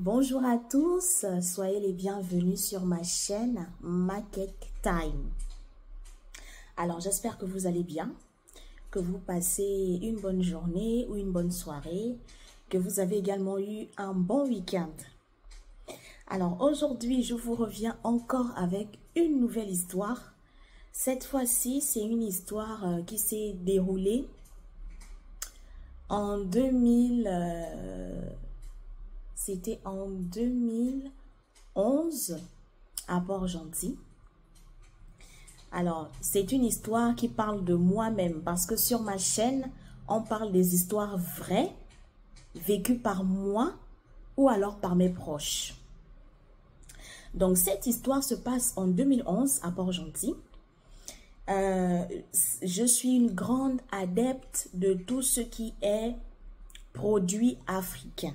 Bonjour à tous, soyez les bienvenus sur ma chaîne Cake Time. Alors j'espère que vous allez bien, que vous passez une bonne journée ou une bonne soirée, que vous avez également eu un bon week-end. Alors aujourd'hui je vous reviens encore avec une nouvelle histoire. Cette fois-ci c'est une histoire qui s'est déroulée en 2000... C'était en 2011 à Port-Gentil. Alors, c'est une histoire qui parle de moi-même parce que sur ma chaîne, on parle des histoires vraies, vécues par moi ou alors par mes proches. Donc, cette histoire se passe en 2011 à Port-Gentil. Je suis une grande adepte de tout ce qui est produit africain.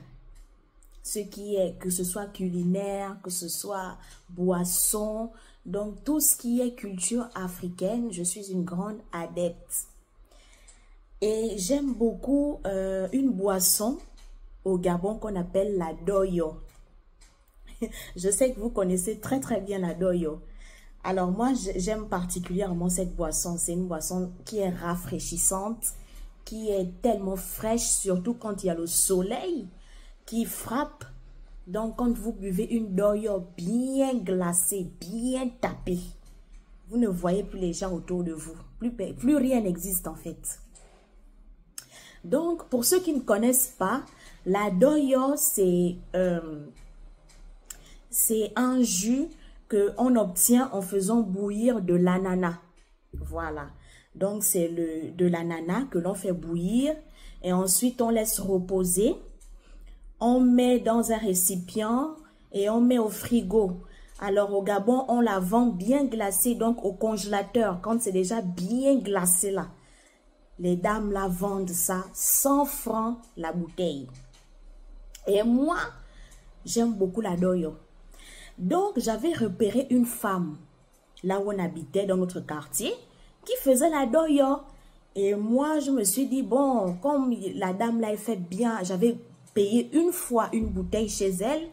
Ce qui est, que ce soit culinaire, que ce soit boisson, donc tout ce qui est culture africaine, je suis une grande adepte. Et j'aime beaucoup une boisson au Gabon qu'on appelle la doyo. Je sais que vous connaissez très bien la doyo. Alors moi, j'aime particulièrement cette boisson. C'est une boisson qui est rafraîchissante, qui est tellement fraîche, surtout quand il y a le soleil qui frappe. Donc quand vous buvez une doyo bien glacée, bien tapée, vous ne voyez plus les gens autour de vous, plus rien n'existe en fait. Donc pour ceux qui ne connaissent pas, la doyo c'est un jus que on obtient en faisant bouillir de l'ananas. Voilà, donc c'est de l'ananas que l'on fait bouillir et ensuite on laisse reposer. On met dans un récipient et on met au frigo. Alors au Gabon, on la vend bien glacée, donc au congélateur, quand c'est déjà bien glacé là. Les dames la vendent ça 100 francs la bouteille. Et moi, j'aime beaucoup la doyo. Donc j'avais repéré une femme, là où on habitait dans notre quartier, qui faisait la doyo. Et moi, je me suis dit, bon, comme la dame là, elle fait bien, j'avais payé une fois une bouteille chez elle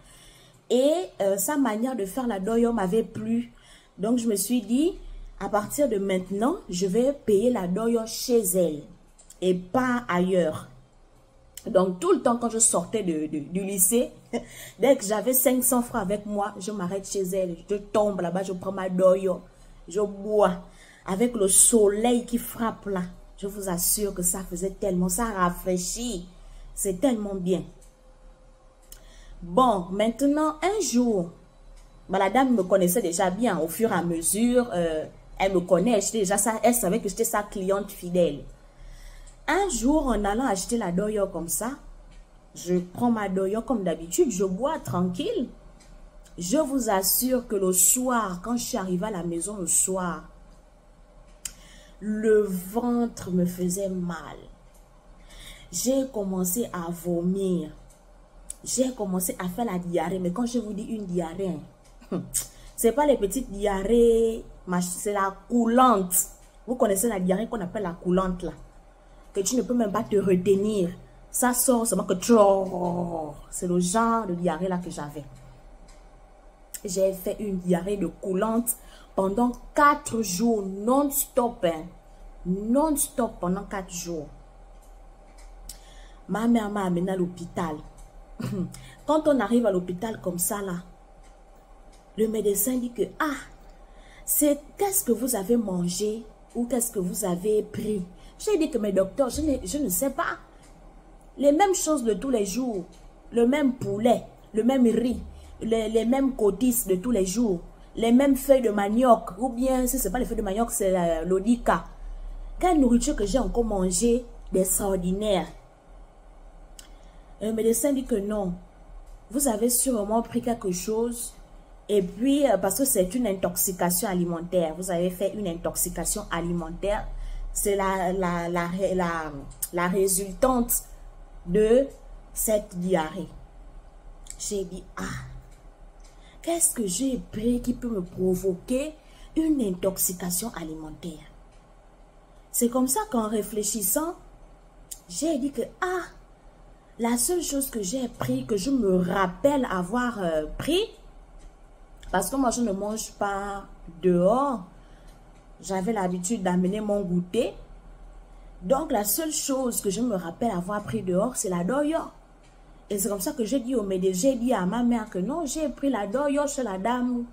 et sa manière de faire la doyo m'avait plu. Donc je me suis dit, à partir de maintenant, je vais payer la doyo chez elle et pas ailleurs. Donc tout le temps quand je sortais du lycée, dès que j'avais 500 francs avec moi, je m'arrête chez elle, je tombe là-bas, je prends ma doyo, je bois avec le soleil qui frappe là. Je vous assure que ça faisait tellement, ça rafraîchit. C'est tellement bien. Bon, maintenant, un jour, la dame me connaissait déjà bien. Au fur et à mesure, elle me connaît. Elle savait que j'étais sa cliente fidèle. Un jour, en allant acheter la doyo comme ça, je prends ma doyo comme d'habitude, je bois tranquille. Je vous assure que le soir, quand je suis arrivée à la maison le soir, le ventre me faisait mal. J'ai commencé à vomir. J'ai commencé à faire la diarrhée. Mais quand je vous dis une diarrhée, c'est pas les petites diarrhées, c'est la coulante. Vous connaissez la diarrhée qu'on appelle la coulante là. Que tu ne peux même pas te retenir. Ça sort seulement que c'est le genre de diarrhée là que j'avais. J'ai fait une diarrhée de coulante pendant 4 jours non-stop. Hein. Non-stop pendant 4 jours. Ma mère m'a amené à l'hôpital. Quand on arrive à l'hôpital comme ça là, le médecin dit que c'est qu'est-ce que vous avez mangé ou qu'est-ce que vous avez pris. J'ai dit que mes docteurs, je ne sais pas. Les mêmes choses de tous les jours, le même poulet, le même riz, les mêmes côtisses de tous les jours, les mêmes feuilles de manioc ou bien si c'est pas les feuilles de manioc, c'est l'odika. Quelle nourriture que j'ai encore mangé d'extraordinaire. Le médecin dit que non, vous avez sûrement pris quelque chose et puis parce que c'est une intoxication alimentaire, vous avez fait une intoxication alimentaire, c'est la résultante de cette diarrhée. J'ai dit, qu'est-ce que j'ai pris qui peut me provoquer une intoxication alimentaire? C'est comme ça qu'en réfléchissant, j'ai dit que La seule chose que j'ai pris, que je me rappelle avoir pris, parce que moi je ne mange pas dehors, j'avais l'habitude d'amener mon goûter. Donc la seule chose que je me rappelle avoir pris dehors, c'est la doyo. Et c'est comme ça que j'ai dit au médecin, j'ai dit à ma mère que non, j'ai pris la doyo chez la dame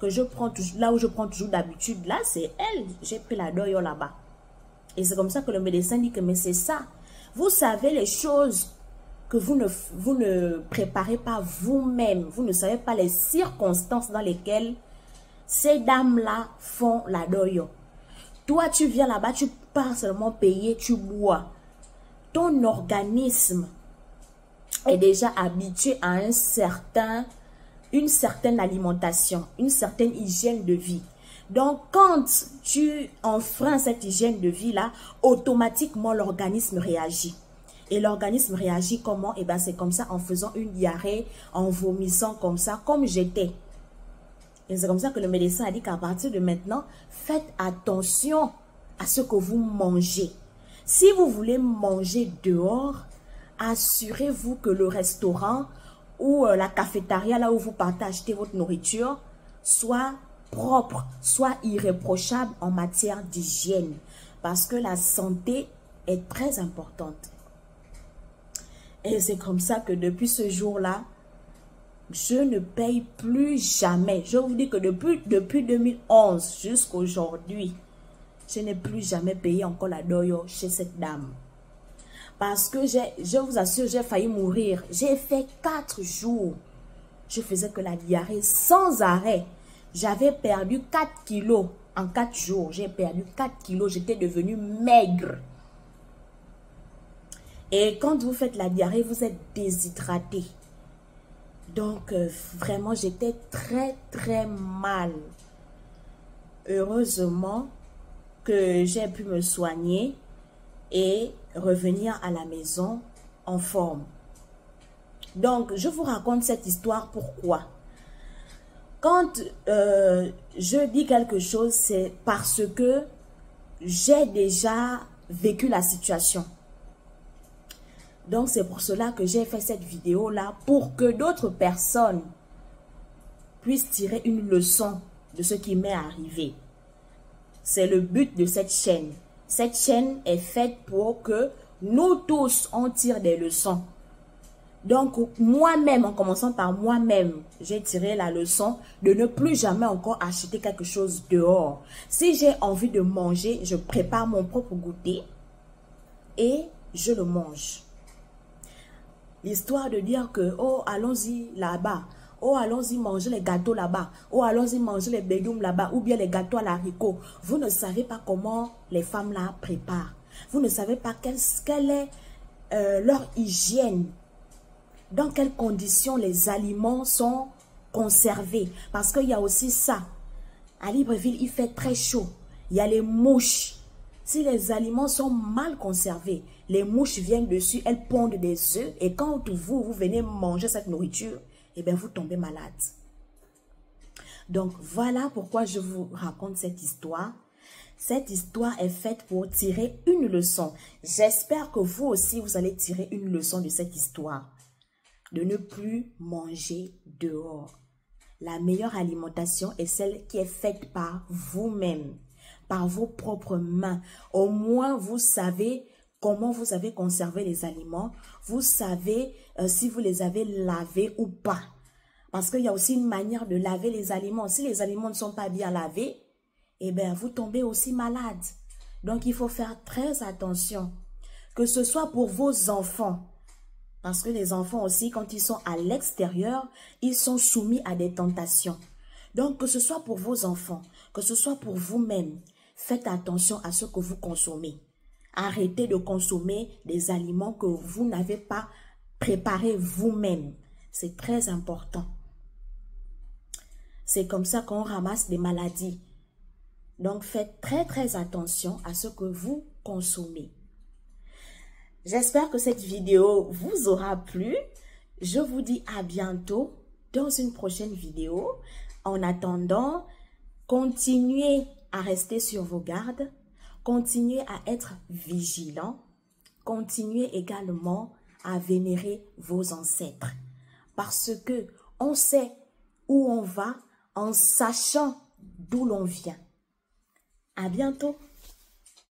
que je prends toujours, là où je prends toujours d'habitude. Là, c'est elle, j'ai pris la doyo là-bas. Et c'est comme ça que le médecin dit que mais c'est ça. Vous savez les choses que vous ne préparez pas vous-même. Vous ne savez pas les circonstances dans lesquelles ces dames-là font la doyo. Toi, tu viens là-bas, tu pars seulement payer, tu bois. Ton organisme est déjà habitué à une certaine alimentation, une certaine hygiène de vie. Donc, quand tu enfreins cette hygiène de vie-là, automatiquement, l'organisme réagit. Et l'organisme réagit comment? Eh bien, c'est comme ça, en faisant une diarrhée, en vomissant comme ça, comme j'étais. Et c'est comme ça que le médecin a dit qu'à partir de maintenant, faites attention à ce que vous mangez. Si vous voulez manger dehors, assurez-vous que le restaurant ou la cafétéria, là où vous partez acheter votre nourriture, soit propre, soit irréprochable en matière d'hygiène. Parce que la santé est très importante. Et c'est comme ça que depuis ce jour-là, je ne paye plus jamais. Je vous dis que depuis 2011 jusqu'à aujourd'hui, je n'ai plus jamais payé encore la doyo chez cette dame. Parce que je vous assure, j'ai failli mourir. J'ai fait 4 jours. Je faisais que la diarrhée sans arrêt. J'avais perdu 4 kilos en 4 jours. J'ai perdu 4 kilos. J'étais devenue maigre. Et quand vous faites la diarrhée, vous êtes déshydraté. Donc, vraiment, j'étais très, très mal. Heureusement que j'ai pu me soigner et revenir à la maison en forme. Donc, je vous raconte cette histoire. Pourquoi? Quand je dis quelque chose, c'est parce que j'ai déjà vécu la situation. Donc, c'est pour cela que j'ai fait cette vidéo-là, pour que d'autres personnes puissent tirer une leçon de ce qui m'est arrivé. C'est le but de cette chaîne. Cette chaîne est faite pour que nous tous, on tire des leçons. Donc, moi-même, en commençant par moi-même, j'ai tiré la leçon de ne plus jamais encore acheter quelque chose dehors. Si j'ai envie de manger, je prépare mon propre goûter et je le mange. L'histoire de dire que, oh, allons-y là-bas. Oh, allons-y manger les gâteaux là-bas. Oh, allons-y manger les bédoums là-bas. Ou bien les gâteaux à l'haricot. Vous ne savez pas comment les femmes là préparent. Vous ne savez pas quelle est leur hygiène. Dans quelles conditions les aliments sont conservés. Parce qu'il y a aussi ça. À Libreville, il fait très chaud. Il y a les mouches. Si les aliments sont mal conservés, les mouches viennent dessus, elles pondent des œufs. Et quand vous venez manger cette nourriture, eh bien, vous tombez malade. Donc, voilà pourquoi je vous raconte cette histoire. Cette histoire est faite pour tirer une leçon. J'espère que vous aussi, vous allez tirer une leçon de cette histoire. De ne plus manger dehors. La meilleure alimentation est celle qui est faite par vous-même, par vos propres mains. Au moins, vous savez comment vous avez conservé les aliments. Vous savez si vous les avez lavés ou pas. Parce qu'il y a aussi une manière de laver les aliments. Si les aliments ne sont pas bien lavés, eh bien, vous tombez aussi malade. Donc, il faut faire très attention. Que ce soit pour vos enfants. Parce que les enfants aussi, quand ils sont à l'extérieur, ils sont soumis à des tentations. Donc, que ce soit pour vos enfants, que ce soit pour vous-même, faites attention à ce que vous consommez. Arrêtez de consommer des aliments que vous n'avez pas préparés vous-même. C'est très important. C'est comme ça qu'on ramasse des maladies. Donc, faites très, très attention à ce que vous consommez. J'espère que cette vidéo vous aura plu. Je vous dis à bientôt dans une prochaine vidéo. En attendant, continuez à rester sur vos gardes. Continuez à être vigilant. Continuez également à vénérer vos ancêtres. Parce que on sait où on va en sachant d'où l'on vient. À bientôt.